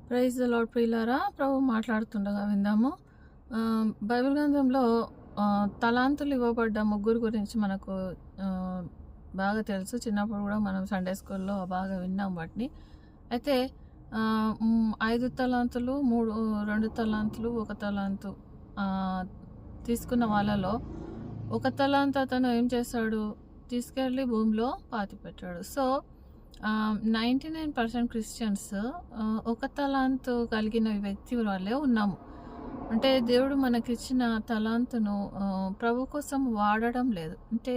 Praise the lord ప్రియులారా, ప్రభు మాట్లాడుతుండగా విందాము. బైబిల్ గ్రంథంలో తలాంతులు ఇవ్వబడ్డ ముగ్గురు గురించి మనకు బాగా తెలుసు. చిన్నప్పుడు కూడా మనం సండే స్కూల్లో బాగా విన్నాం వాటిని. అయితే 5 తలాంతులు, 2 తలాంతులు, 1 తలాంతు తీసుకున్న వాళ్ళలో 1 తలాంతు అతను ఏం చేశాడు? తీసుకెళ్ళి భూమిలో పాతిపెట్టాడు. సో 99% క్రిస్టియన్స్ 1 తలాంతు కలిగిన వ్యక్తి వాళ్ళే ఉన్నాము. అంటే దేవుడు మనకిచ్చిన తలాంతును ప్రభు కోసం వాడడం లేదు. అంటే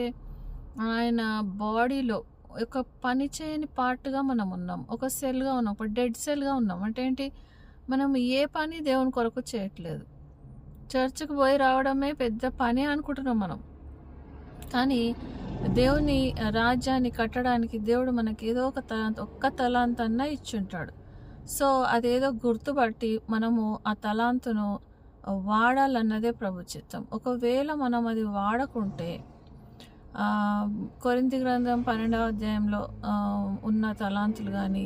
ఆయన బాడీలో ఒక పని చేయని పార్ట్‌గా మనం ఉన్నాం. ఒక సెల్‌గా ఉన్నాం. ఒక డెడ్ సెల్‌గా ఉన్నాం. అంటే ఏంటి? మనం ఏ పని దేవుని కొరకు చేయట్లేదు. చర్చ్‌కి పోయి రావడమే పెద్ద పని అనుకుంటున్నాం మనం. కానీ దేవుని రాజ్యాన్ని కట్టడానికి దేవుడు మనకి ఏదో ఒక ఒక్క తలాంతన్నా ఇచ్చుంటాడు. సో అదేదో గుర్తుపట్టి మనము ఆ తలాంతును వాడాలన్నదే ప్రభు చిత్తం. ఒకవేళ మనం అది వాడకుంటే కొరింథీ గ్రంథం 12వ అధ్యాయంలో ఉన్న తలాంతులు కానీ,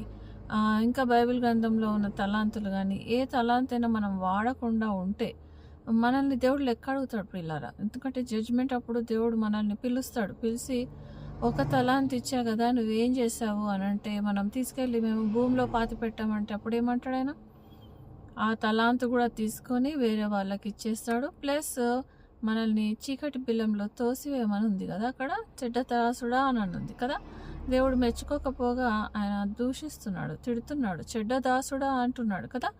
ఇంకా బైబిల్ గ్రంథంలో ఉన్న తలాంతులు కానీ, ఏ తలాంతైనా మనం వాడకుండా ఉంటే మనల్ని దేవుడు లెక్క అడుగుతాడు ప్రియులారా. ఎందుకంటే జడ్జ్మెంట్ అప్పుడు దేవుడు మనల్ని పిలుస్తాడు. పిలిచి 1 తలాంతు ఇచ్చా కదా, నువ్వేం చేసావు అని అంటే, మనం తీసుకెళ్ళి మేము భూమిలో పాతి పెట్టామంటే అప్పుడు ఏమంటాడు ఆయన? ఆ తలాంతు కూడా తీసుకొని వేరే వాళ్ళకి ఇచ్చేస్తాడు. ప్లస్ మనల్ని చీకటి బిల్లంలో తోసివేయమని ఉంది కదా, అక్కడ చెడ్డ త్రాసుడా అని ఉంది కదా. దేవుడు మెచ్చుకోకపోగా ఆయన దూషిస్తున్నాడు, తిడుతున్నాడు, చెడ్డ దాసుడా అంటున్నాడు కదా.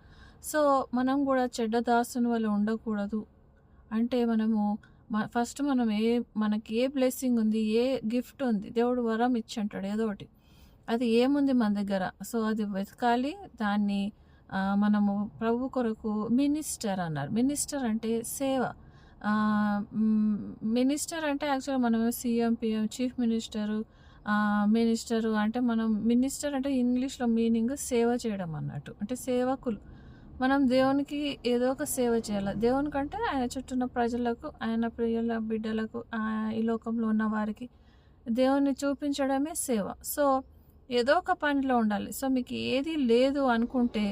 సో మనం కూడా చెడ్డ దాసుని వల్ల ఉండకూడదు. అంటే మనము ఫస్ట్ మనకి ఏ బ్లెస్సింగ్ ఉంది, ఏ గిఫ్ట్ ఉంది, దేవుడు వరం ఇచ్చింటాడు ఏదో ఒకటి, అది ఏముంది మన దగ్గర. సో అది వెతకాలి. దాన్ని మనము ప్రభు కొరకు మినిస్టర్ అన్నారు. మినిస్టర్ అంటే సేవ. మినిస్టర్ అంటే యాక్చువల్గా మనం సీఎం, పిఎం, చీఫ్ మినిస్టరు అంటే మనం మినిస్టర్ అంటే ఇంగ్లీష్లో మీనింగ్ సేవ చేయడం అన్నట్టు. అంటే సేవకులు. మనం దేవునికి ఏదో ఒక సేవ చేయాలి. దేవునికంటే ఆయన చుట్టూ ఉన్న ప్రజలకు, ఆయన ప్రియుల బిడ్డలకు, ఈ లోకంలో ఉన్న వారికి దేవుని చూపించడమే సేవ. సో ఏదో ఒక పనిలో ఉండాలి. సో మీకు ఏది లేదు అనుకుంటే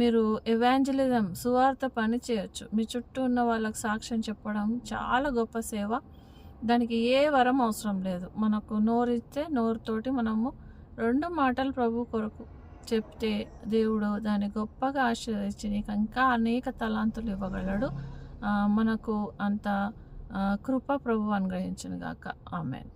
మీరు ఎవాంజలిజం, సువార్త పని చేయొచ్చు. మీ చుట్టూ ఉన్న వాళ్ళకి సాక్ష్యం చెప్పడం చాలా గొప్ప సేవ. దానికి ఏ వరం అవసరం లేదు. మనకు నోరిస్తే నోరుతోటి మనము 2 మాటలు ప్రభు కొరకు చెప్తే దేవుడు దాన్ని గొప్పగా ఆశీర్వదించి నీకు ఇంకా అనేక తలాంతులు ఇవ్వగలడు. మనకు అంత కృప ప్రభు అనుగ్రహించును గాక. ఆమేన్.